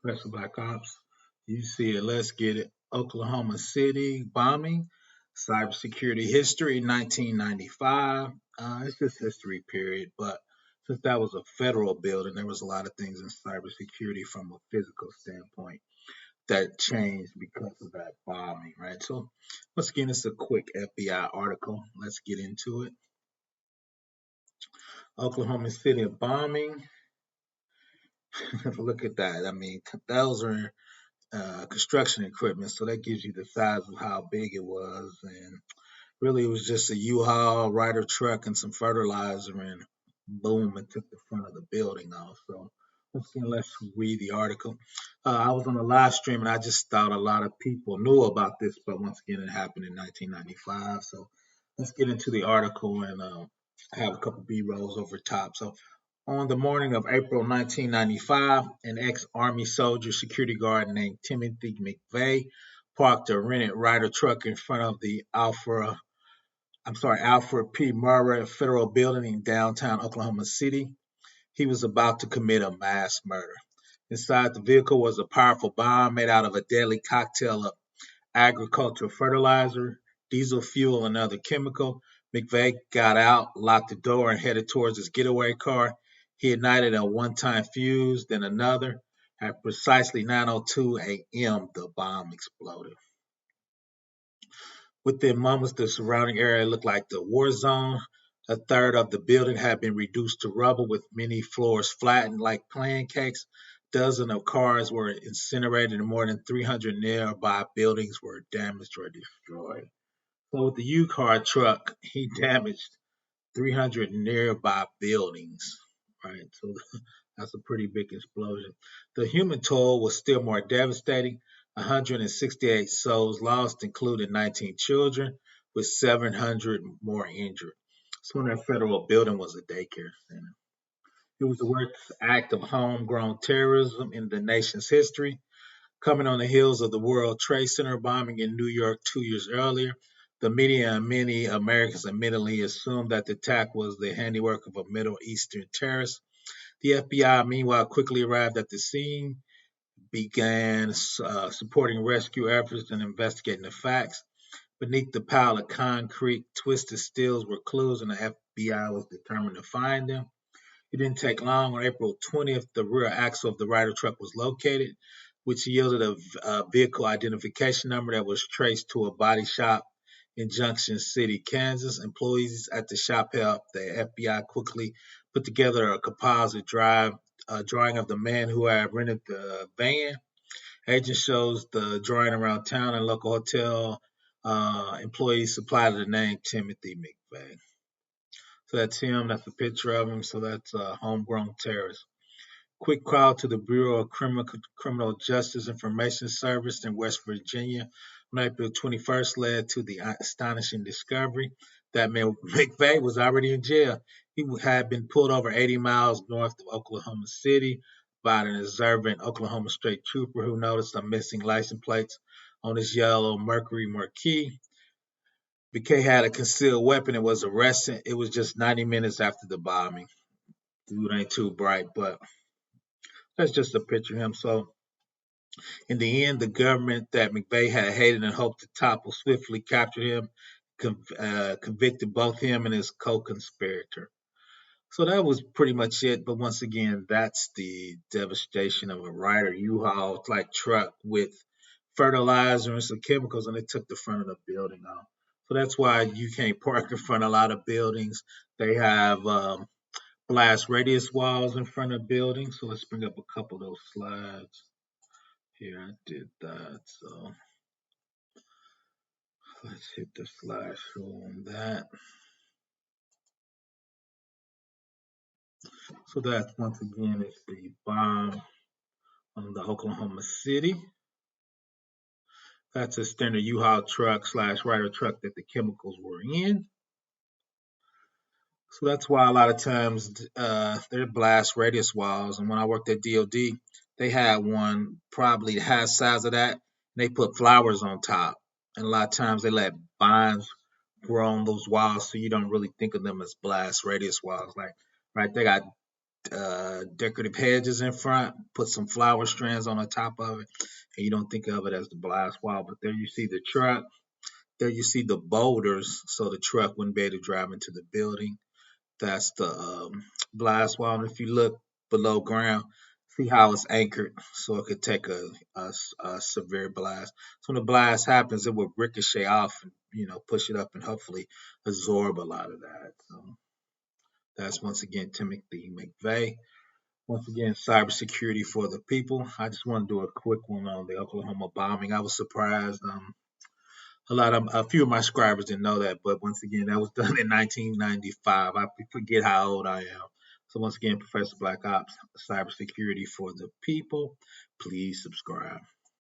Professor Black Ops. You see it. Let's get it. Oklahoma City bombing, cybersecurity history, 1995. It's just history, period. But since that was a federal building, there was a lot of things in cybersecurity from a physical standpoint that changed because of that bombing, right? So, once again, it's a quick FBI article. Let's get into it. Oklahoma City bombing. Look at that. I mean, those are construction equipment, so that gives you the size of how big it was. And really, it was just a U-Haul, Ryder truck, and some fertilizer, and boom, it took the front of the building off. So let's read the article. I was on a live stream, and I just thought a lot of people knew about this, but once again, it happened in 1995. So let's get into the article and have a couple B-rolls over top. So on the morning of April 1995, an ex-Army soldier security guard named Timothy McVeigh parked a rented Ryder truck in front of the Alfred P. Murrah Federal Building in downtown Oklahoma City. He was about to commit a mass murder. Inside the vehicle was a powerful bomb made out of a deadly cocktail of agricultural fertilizer, diesel fuel, and other chemical. McVeigh got out, locked the door, and headed towards his getaway car. He ignited a one-time fuse, then another. At precisely 9:02 a.m., the bomb exploded. Within moments, the surrounding area looked like the war zone. A third of the building had been reduced to rubble, with many floors flattened like pancakes. Dozens of cars were incinerated, and more than 300 nearby buildings were damaged or destroyed. So with the U-car truck, he damaged 300 nearby buildings, right? So that's a pretty big explosion. The human toll was still more devastating. 168 souls lost, including 19 children, with 700 more injured. So that federal building was a daycare center. It was the worst act of homegrown terrorism in the nation's history, coming on the heels of the World Trade Center bombing in New York 2 years earlier. The media and many Americans admittedly assumed that the attack was the handiwork of a Middle Eastern terrorist. The FBI, meanwhile, quickly arrived at the scene, began supporting rescue efforts and investigating the facts. Beneath the pile of concrete, twisted steels were clues, and the FBI was determined to find them. It didn't take long. On April 20th, the rear axle of the Ryder truck was located, which yielded a vehicle identification number that was traced to a body shop in Junction City, Kansas. Employees at the shop helped the FBI quickly put together a composite drawing of the man who had rented the van. Agent shows the drawing around town, and local hotel employees supplied the name Timothy McVeigh. So that's him. That's a picture of him. So that's a homegrown terrorist. Quick call to the Bureau of Criminal Justice Information Service in West Virginia on April 21st led to the astonishing discovery that McVeigh was already in jail. He had been pulled over 80 miles north of Oklahoma City by an observant Oklahoma State trooper who noticed some missing license plates on his yellow Mercury Marquis. McVeigh had a concealed weapon and was arrested. It was just 90 minutes after the bombing. Dude ain't too bright, but that's just a picture of him. So in the end, the government that McVeigh had hated and hoped to topple swiftly captured him, convicted both him and his co-conspirator. So that was pretty much it. But once again, that's the devastation of a Ryder U-Haul like truck with fertilizer and some chemicals, and it took the front of the building off. So that's why you can't park in front of a lot of buildings. They have blast radius walls in front of buildings. So let's bring up a couple of those slides. Here, I did that. So let's hit the slideshow on that. So that once again is the bomb on the Oklahoma City. That's a standard U-Haul truck / Ryder truck that the chemicals were in. So that's why a lot of times they're blast radius walls. And when I worked at DOD, they had one probably half size of that. And they put flowers on top. And a lot of times they let vines grow on those walls, so you don't really think of them as blast radius walls. Like, right, they got decorative hedges in front, put some flower strands on the top of it, and you don't think of it as the blast wall. But there you see the truck. There you see the boulders, so the truck wouldn't be able to drive into the building. That's the blast wall. And if you look below ground, see how it's anchored, so it could take a severe blast. So when the blast happens, it will ricochet off and push it up and hopefully absorb a lot of that. So that's once again Timothy McVeigh. Once again, cybersecurity for the people. I just want to do a quick one on the Oklahoma bombing. I was surprised. A few of my subscribers didn't know that, but once again, that was done in 1995. I forget how old I am. So once again, Professor Black Ops, cybersecurity for the people. Please subscribe.